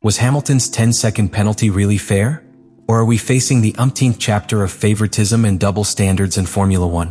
Was Hamilton's 10-second penalty really fair? Or are we facing the umpteenth chapter of favoritism and double standards in Formula One?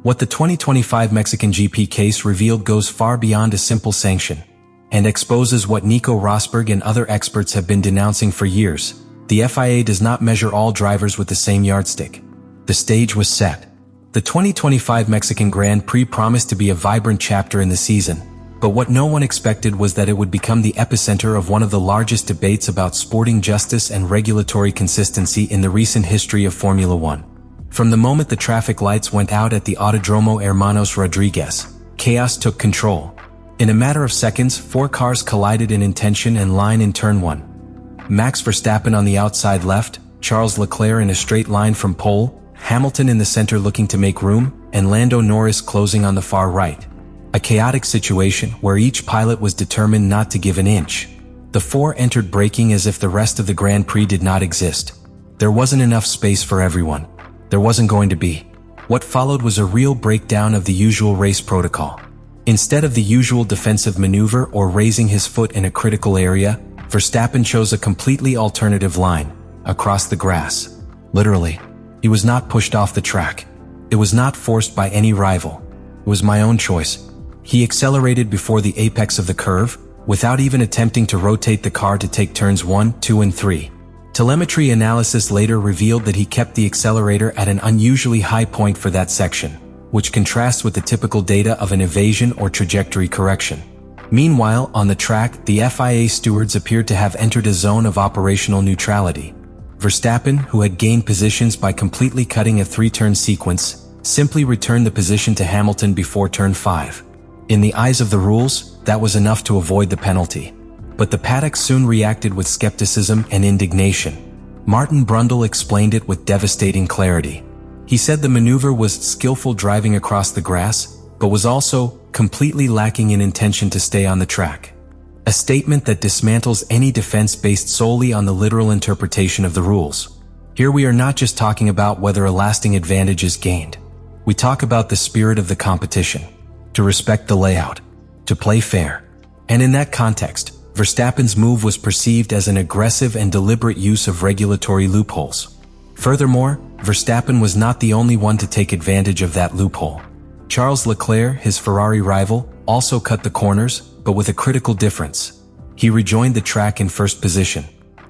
What the 2025 Mexican GP case revealed goes far beyond a simple sanction, and exposes what Nico Rosberg and other experts have been denouncing for years. The FIA does not measure all drivers with the same yardstick. The stage was set. The 2025 Mexican Grand Prix promised to be a vibrant chapter in the season, but what no one expected was that it would become the epicenter of one of the largest debates about sporting justice and regulatory consistency in the recent history of Formula One. From the moment the traffic lights went out at the Autodromo Hermanos Rodriguez, chaos took control. In a matter of seconds, 4 cars collided in intention and line in turn 1. Max Verstappen on the outside left, Charles Leclerc in a straight line from pole, Hamilton in the center looking to make room, and Lando Norris closing on the far right. A chaotic situation where each pilot was determined not to give an inch. The 4 entered braking as if the rest of the Grand Prix did not exist. There wasn't enough space for everyone. There wasn't going to be. What followed was a real breakdown of the usual race protocol. Instead of the usual defensive maneuver or raising his foot in a critical area, Verstappen chose a completely alternative line, across the grass. Literally. He was not pushed off the track. It was not forced by any rival. It was my own choice. He accelerated before the apex of the curve, without even attempting to rotate the car to take turns 1, 2 and 3. Telemetry analysis later revealed that he kept the accelerator at an unusually high point for that section, which contrasts with the typical data of an evasion or trajectory correction. Meanwhile, on the track, the FIA stewards appeared to have entered a zone of operational neutrality. Verstappen, who had gained positions by completely cutting a 3-turn sequence, simply returned the position to Hamilton before turn 5. In the eyes of the rules, that was enough to avoid the penalty. But the paddock soon reacted with skepticism and indignation. Martin Brundle explained it with devastating clarity. He said the maneuver was skillful driving across the grass, but was also completely lacking in intention to stay on the track. A statement that dismantles any defense based solely on the literal interpretation of the rules. Here we are not just talking about whether a lasting advantage is gained. We talk about the spirit of the competition. To respect the layout. To play fair. And in that context, Verstappen's move was perceived as an aggressive and deliberate use of regulatory loopholes. Furthermore, Verstappen was not the only one to take advantage of that loophole. Charles Leclerc, his Ferrari rival, also cut the corners, but with a critical difference. He rejoined the track in first position.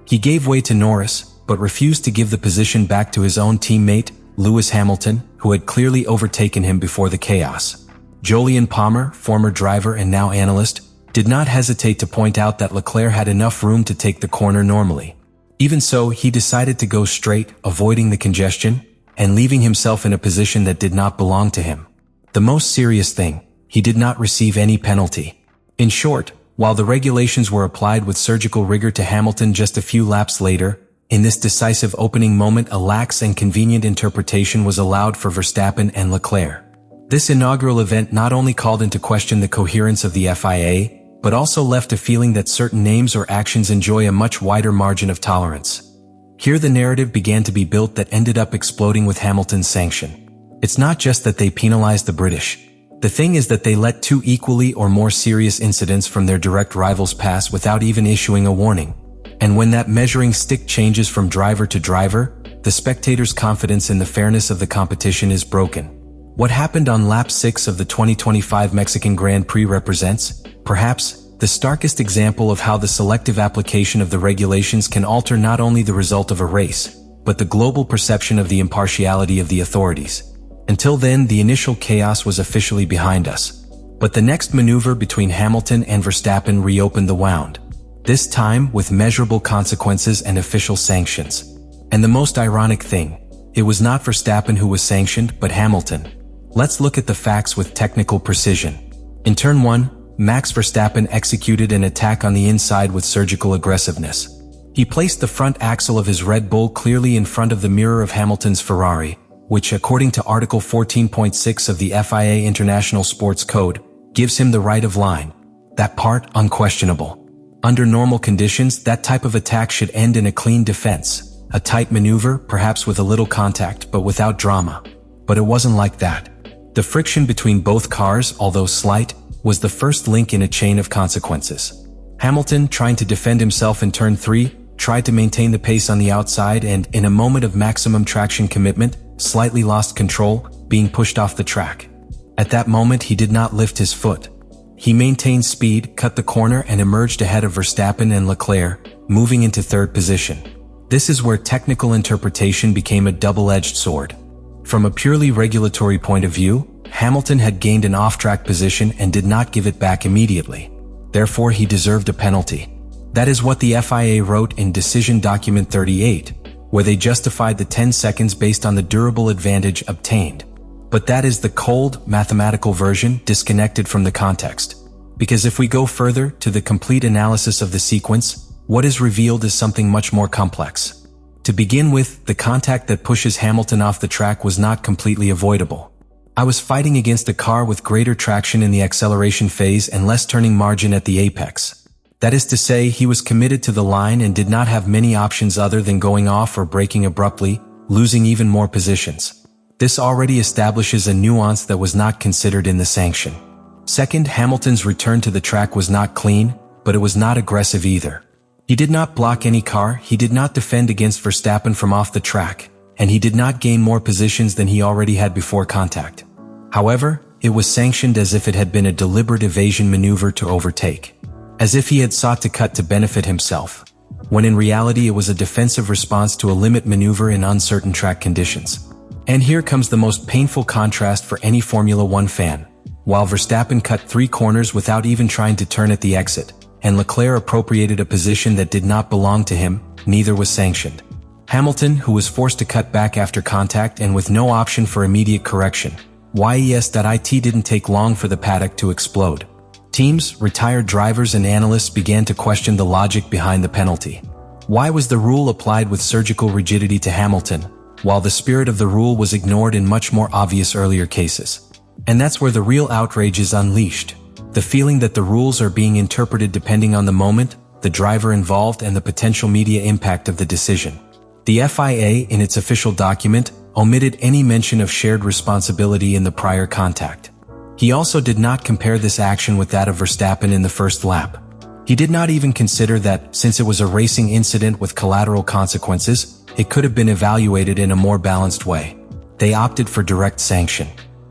He gave way to Norris, but refused to give the position back to his own teammate, Lewis Hamilton, who had clearly overtaken him before the chaos. Jolyon Palmer, former driver and now analyst, did not hesitate to point out that Leclerc had enough room to take the corner normally. Even so, he decided to go straight, avoiding the congestion, and leaving himself in a position that did not belong to him. The most serious thing, he did not receive any penalty. In short, while the regulations were applied with surgical rigor to Hamilton just a few laps later, in this decisive opening moment a lax and convenient interpretation was allowed for Verstappen and Leclerc. This inaugural event not only called into question the coherence of the FIA, but also left a feeling that certain names or actions enjoy a much wider margin of tolerance. Here the narrative began to be built that ended up exploding with Hamilton's sanction. It's not just that they penalized the British. The thing is that they let 2 equally or more serious incidents from their direct rivals pass without even issuing a warning. And when that measuring stick changes from driver to driver, the spectator's confidence in the fairness of the competition is broken. What happened on lap 6 of the 2025 Mexican Grand Prix represents, perhaps, the starkest example of how the selective application of the regulations can alter not only the result of a race, but the global perception of the impartiality of the authorities. Until then, the initial chaos was officially behind us. But the next maneuver between Hamilton and Verstappen reopened the wound. This time with measurable consequences and official sanctions. And the most ironic thing, it was not Verstappen who was sanctioned, but Hamilton. Let's look at the facts with technical precision. In turn 1, Max Verstappen executed an attack on the inside with surgical aggressiveness. He placed the front axle of his Red Bull clearly in front of the mirror of Hamilton's Ferrari, which according to Article 14.6 of the FIA International Sports Code, gives him the right of line. That part, unquestionable. Under normal conditions, that type of attack should end in a clean defense. A tight maneuver, perhaps with a little contact, but without drama. But it wasn't like that. The friction between both cars, although slight, was the first link in a chain of consequences. Hamilton, trying to defend himself in turn 3, tried to maintain the pace on the outside and, in a moment of maximum traction commitment, slightly lost control, being pushed off the track. At that moment, he did not lift his foot. He maintained speed, cut the corner, and emerged ahead of Verstappen and Leclerc, moving into third position. This is where technical interpretation became a double-edged sword. From a purely regulatory point of view, Hamilton had gained an off-track position and did not give it back immediately. Therefore, he deserved a penalty. That is what the FIA wrote in Decision Document 38, where they justified the 10 seconds based on the durable advantage obtained. But that is the cold, mathematical version disconnected from the context. Because if we go further to the complete analysis of the sequence, what is revealed is something much more complex. To begin with, the contact that pushes Hamilton off the track was not completely avoidable. I was fighting against a car with greater traction in the acceleration phase and less turning margin at the apex. That is to say, he was committed to the line and did not have many options other than going off or braking abruptly, losing even more positions. This already establishes a nuance that was not considered in the sanction. Second, Hamilton's return to the track was not clean, but it was not aggressive either. He did not block any car, he did not defend against Verstappen from off the track, and he did not gain more positions than he already had before contact. However, it was sanctioned as if it had been a deliberate evasion maneuver to overtake. As if he had sought to cut to benefit himself, when in reality it was a defensive response to a limit maneuver in uncertain track conditions. And here comes the most painful contrast for any Formula One fan. While Verstappen cut 3 corners without even trying to turn at the exit, and Leclerc appropriated a position that did not belong to him, neither was sanctioned. Hamilton, who was forced to cut back after contact and with no option for immediate correction. Yes.it didn't take long for the paddock to explode. Teams, retired drivers and analysts began to question the logic behind the penalty. Why was the rule applied with surgical rigidity to Hamilton, while the spirit of the rule was ignored in much more obvious earlier cases? And that's where the real outrage is unleashed. The feeling that the rules are being interpreted depending on the moment, the driver involved, and the potential media impact of the decision. The FIA, in its official document, omitted any mention of shared responsibility in the prior contact. He also did not compare this action with that of Verstappen in the first lap. He did not even consider that, since it was a racing incident with collateral consequences, it could have been evaluated in a more balanced way. They opted for direct sanction,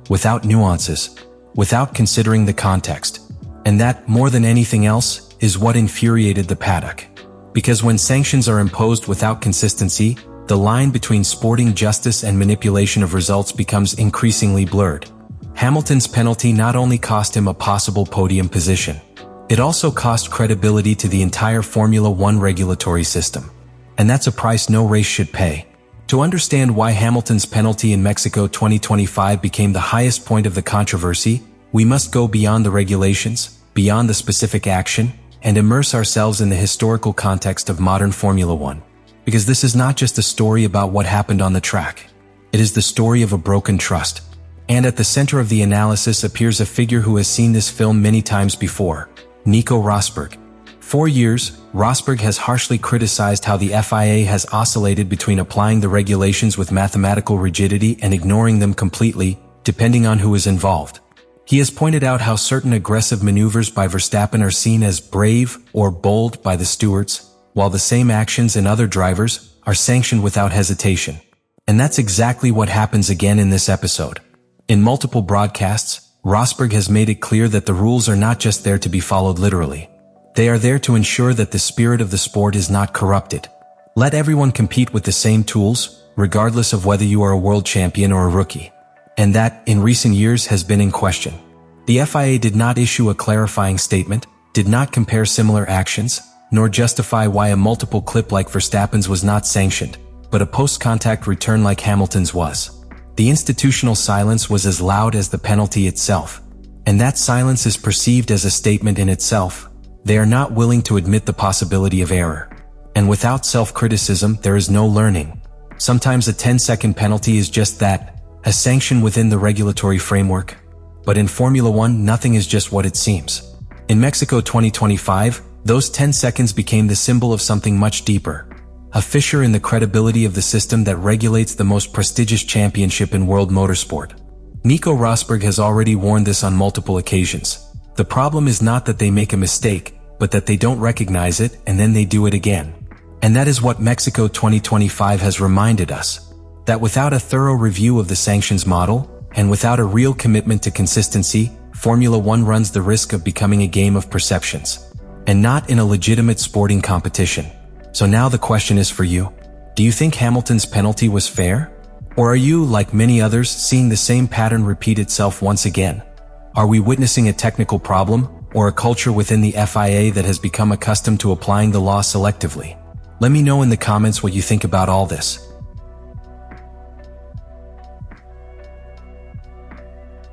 without nuances, without considering the context. And that, more than anything else, is what infuriated the paddock. Because when sanctions are imposed without consistency, the line between sporting justice and manipulation of results becomes increasingly blurred. Hamilton's penalty not only cost him a possible podium position, it also cost credibility to the entire Formula One regulatory system. And that's a price no race should pay. To understand why Hamilton's penalty in Mexico 2025 became the highest point of the controversy, we must go beyond the regulations, beyond the specific action, and immerse ourselves in the historical context of modern Formula One. Because this is not just a story about what happened on the track. It is the story of a broken trust. And at the center of the analysis appears a figure who has seen this film many times before, Nico Rosberg. For years, Rosberg has harshly criticized how the FIA has oscillated between applying the regulations with mathematical rigidity and ignoring them completely, depending on who is involved. He has pointed out how certain aggressive maneuvers by Verstappen are seen as brave or bold by the stewards, while the same actions in other drivers are sanctioned without hesitation. And that's exactly what happens again in this episode. In multiple broadcasts, Rosberg has made it clear that the rules are not just there to be followed literally. They are there to ensure that the spirit of the sport is not corrupted. Let everyone compete with the same tools, regardless of whether you are a world champion or a rookie. And that, in recent years, has been in question. The FIA did not issue a clarifying statement, did not compare similar actions, nor justify why a multiple clip like Verstappen's was not sanctioned, but a post-contact return like Hamilton's was. The institutional silence was as loud as the penalty itself. And that silence is perceived as a statement in itself. They are not willing to admit the possibility of error. And without self-criticism, there is no learning. Sometimes a 10-second penalty is just that, a sanction within the regulatory framework. But in Formula One, nothing is just what it seems. In Mexico 2025, those 10 seconds became the symbol of something much deeper. A fissure in the credibility of the system that regulates the most prestigious championship in world motorsport. Nico Rosberg has already warned this on multiple occasions. The problem is not that they make a mistake, but that they don't recognize it and then they do it again. And that is what Mexico 2025 has reminded us, that without a thorough review of the sanctions model, and without a real commitment to consistency, Formula One runs the risk of becoming a game of perceptions, and not in a legitimate sporting competition. So now the question is for you. Do you think Hamilton's penalty was fair? Or are you, like many others, seeing the same pattern repeat itself once again? Are we witnessing a technical problem, or a culture within the FIA that has become accustomed to applying the law selectively? Let me know in the comments what you think about all this.